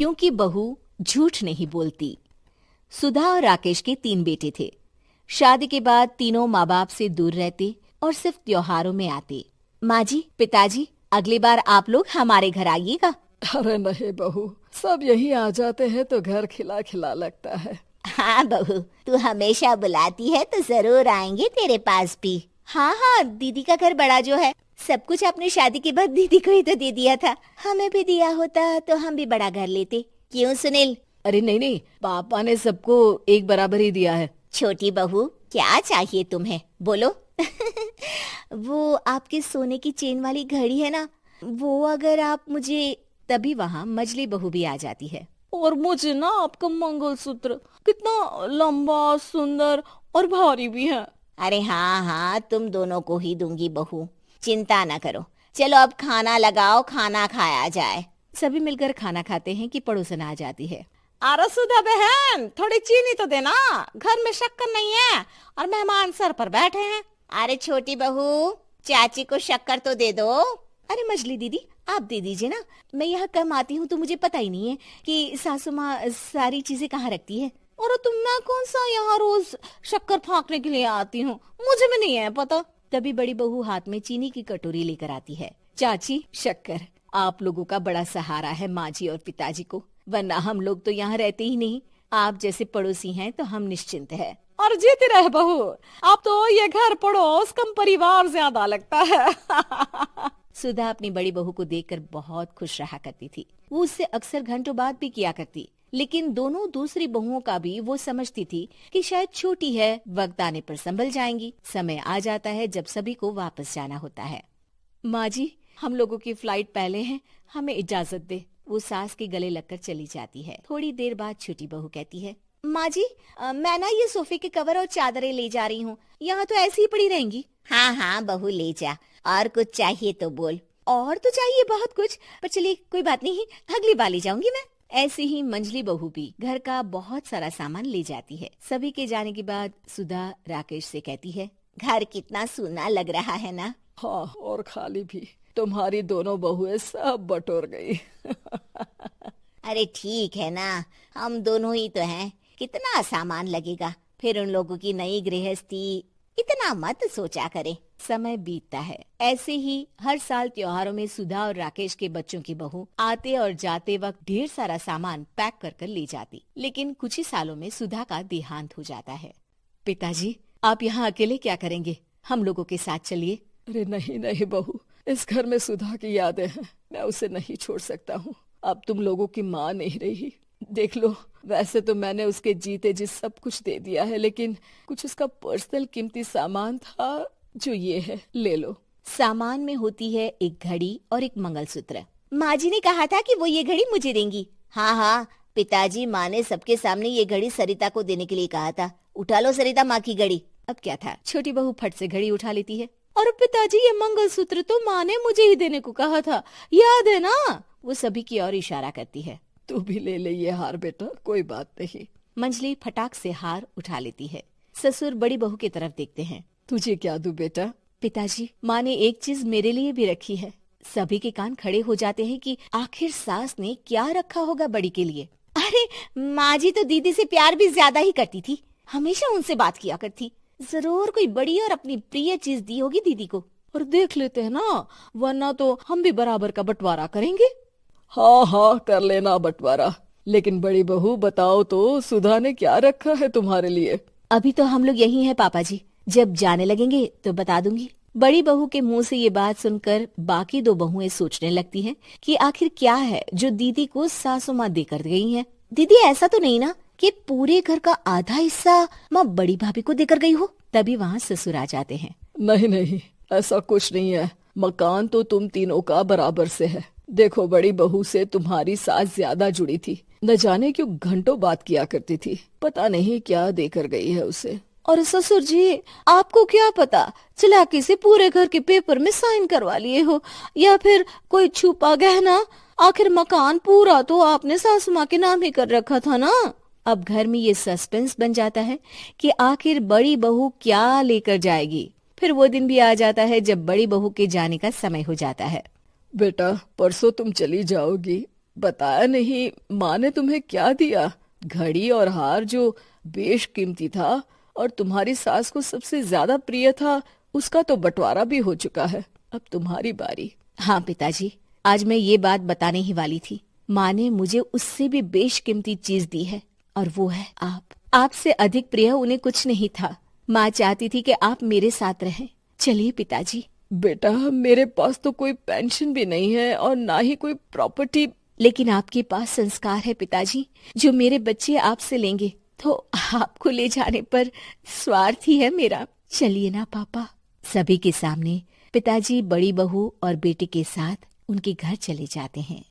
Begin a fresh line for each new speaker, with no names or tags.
क्योंकि बहू झूठ नहीं बोलती। सुधा और राकेश के 3 बेटे थे। शादी के बाद तीनों माँ बाप से दूर रहते और सिर्फ त्योहारों में आते। माँ जी, पिताजी, अगली बार आप लोग हमारे घर आइएगा।
अरे नहीं बहू, सब यही आ जाते हैं तो घर खिला खिला लगता है।
हाँ बहू, तू हमेशा बुलाती है तो जरूर आएंगे तेरे पास भी।
हाँ हाँ, दीदी का घर बड़ा जो है, सब कुछ आपने शादी के बाद दीदी को ही तो दे दिया था। हमें भी दिया होता तो हम भी बड़ा घर लेते। क्यों सुनील?
अरे नहीं नहीं, पापा ने सबको एक बराबर ही दिया है।
छोटी बहू, क्या चाहिए तुम्हें, बोलो।
वो आपके सोने की चेन वाली घड़ी है ना, वो अगर आप मुझे, तभी वहाँ मजली बहू भी आ जाती है।
और मुझे ना आपका मंगलसूत्र कितना लंबा, सुंदर और भारी भी है।
अरे हाँ हाँ, तुम दोनों को ही दूंगी बहू, चिंता ना करो। चलो अब खाना लगाओ, खाना खाया जाए।
सभी मिलकर खाना खाते हैं कि पड़ोसन आ जाती है।
अरे सुधा बहन, थोड़ी चीनी तो देना, घर में शक्कर नहीं है और मेहमान सर पर बैठे हैं।
अरे छोटी बहू, चाची को शक्कर तो दे दो।
अरे मजली दीदी, आप दे दीजिए ना, मैं यहाँ कम आती हूँ तो मुझे पता ही नहीं है कि सासू माँ सारी चीजें कहाँ रखती है।
और तुम, मैं कौन सा यहाँ रोज शक्कर फाँकने के लिए आती हूँ, मुझे भी नहीं है पता।
तभी बड़ी बहू हाथ में चीनी की कटोरी लेकर आती है। चाची, शक्कर आप लोगों का बड़ा सहारा है माँ जी और पिताजी को, वरना हम लोग तो यहाँ रहते ही नहीं। आप जैसे पड़ोसी हैं तो हम निश्चिंत है।
और जीती रहे बहू, अब तो ये घर पड़ोस कम परिवार ज्यादा लगता है।
सुधा अपनी बड़ी बहू को देखकर बहुत खुश रहा करती थी। वो उससे अक्सर घंटों बात भी किया करती, लेकिन दोनों दूसरी बहुओं का भी वो समझती थी कि शायद छोटी है, वक्त आने पर संभल जाएंगी। समय आ जाता है जब सभी को वापस जाना होता है। माँ जी, हम लोगों की फ्लाइट पहले है, हमें इजाजत दे। वो सास के गले लगकर चली जाती है। थोड़ी देर बाद छोटी बहू कहती है, माँ जी, मैं ना ये सोफे के कवर और चादरें ले जा रही हूँ, यहाँ तो ऐसी ही पड़ी रहेंगी।
हाँ हाँ बहू, ले जा, और कुछ चाहिए तो बोल।
और तो चाहिए बहुत कुछ, पर चलिए कोई बात नहीं, अगली बार ले जाऊंगी मैं। ऐसे ही मंजली बहू भी घर का बहुत सारा सामान ले जाती है। सभी के जाने के बाद सुधा राकेश से कहती है,
घर कितना सूना लग रहा है ना।
हाँ, और खाली भी। तुम्हारी दोनों बहुएं सब बटोर गई।
अरे ठीक है ना, हम दोनों ही तो हैं, कितना सामान लगेगा, फिर उन लोगों की नई गृहस्थी, इतना मत सोचा करे।
समय बीतता है। ऐसे ही हर साल त्योहारों में सुधा और राकेश के बच्चों की बहू आते और जाते वक्त ढेर सारा सामान पैक कर कर ले जाती। लेकिन कुछ ही सालों में सुधा का देहांत हो जाता है। पिताजी, आप यहाँ अकेले क्या करेंगे? हम लोगों के साथ चलिए।
अरे नहीं नहीं बहू, इस घर में सुधा की यादें हैं, मैं उसे नहीं छोड़ सकता हूँ। अब तुम लोगों की माँ नहीं रही। देख लो, वैसे तो मैंने उसके जीते जी सब कुछ दे दिया है, लेकिन कुछ उसका पर्सनल कीमती सामान था जो ये है, ले लो।
सामान में होती है एक घड़ी और एक मंगलसूत्र। माँ जी ने कहा था कि वो ये घड़ी मुझे देंगी।
हाँ हाँ, पिताजी, माँ ने सबके सामने ये घड़ी सरिता को देने के लिए कहा था। उठा लो सरिता माँ की घड़ी।
अब क्या था, छोटी बहू फट से घड़ी उठा लेती है।
और पिताजी, ये मंगलसूत्र तो माँ ने मुझे ही देने को कहा था, याद है ना?
वो सभी की ओर इशारा करती है।
तू भी ले ले ये हार बेटा, कोई बात नहीं।
मंजली फटाक से हार उठा लेती है। ससुर बड़ी बहू की तरफ देखते हैं।
तुझे क्या दूं बेटा?
पिताजी, माँ ने एक चीज मेरे लिए भी रखी है। सभी के कान खड़े हो जाते हैं कि आखिर सास ने क्या रखा होगा बड़ी के लिए।
अरे माँ जी तो दीदी से प्यार भी ज्यादा ही करती थी,
हमेशा उनसे बात किया करती। जरूर कोई बड़ी और अपनी प्रिय चीज दी होगी दीदी को।
और देख लेते हैं ना, वरना तो हम भी बराबर का बंटवारा करेंगे।
हाँ हाँ, कर लेना बंटवारा। लेकिन बड़ी बहू, बताओ तो, सुधा ने क्या रखा है तुम्हारे लिए?
अभी तो हम लोग यही हैं पापा जी, जब जाने लगेंगे तो बता दूंगी। बड़ी बहू के मुंह से ये बात सुनकर बाकी दो बहुएं सोचने लगती हैं कि आखिर क्या है जो दीदी को सासू माँ देकर गई हैं। दीदी, ऐसा तो नहीं ना कि पूरे घर का आधा हिस्सा माँ बड़ी भाभी को देकर गई हो? तभी वहाँ ससुर आ जाते हैं।
नहीं नहीं, ऐसा कुछ नहीं है। मकान तो तुम तीनों का बराबर से है। देखो, बड़ी बहू से तुम्हारी सास ज्यादा जुड़ी थी, न जाने क्यों घंटों बात किया करती थी। पता नहीं क्या देकर गई है उसे।
और ससुर जी, आपको क्या पता, चालाकी से पूरे घर के पेपर में साइन करवा लिए हो, या फिर कोई छुपा गहना। आखिर मकान पूरा तो आपने सासू माँ के नाम ही कर रखा था ना।
अब घर में ये सस्पेंस बन जाता है कि आखिर बड़ी बहू क्या लेकर जाएगी। फिर वो दिन भी आ जाता है जब बड़ी बहू के जाने का समय हो जाता है।
बेटा, परसों तुम चली जाओगी, बताया नहीं, माँ ने तुम्हें क्या दिया? घड़ी और हार जो बेशकीमती था और तुम्हारी सास को सबसे ज्यादा प्रिय था, उसका तो बंटवारा भी हो चुका है। अब तुम्हारी बारी।
हाँ पिताजी, आज मैं ये बात बताने ही वाली थी। माँ ने मुझे उससे भी बेशकीमती चीज दी है और वो है आप। आपसे अधिक प्रिय उन्हें कुछ नहीं था। माँ चाहती थी कि आप मेरे साथ रहें। चलिए पिताजी।
बेटा, मेरे पास तो कोई पेंशन भी नहीं है और ना ही कोई प्रॉपर्टी।
लेकिन आपके पास संस्कार है पिताजी, जो मेरे बच्चे आपसे लेंगे, तो आपको ले जाने पर स्वार्थ ही है मेरा। चलिए ना पापा। सभी के सामने पिताजी बड़ी बहू और बेटे के साथ उनके घर चले जाते हैं।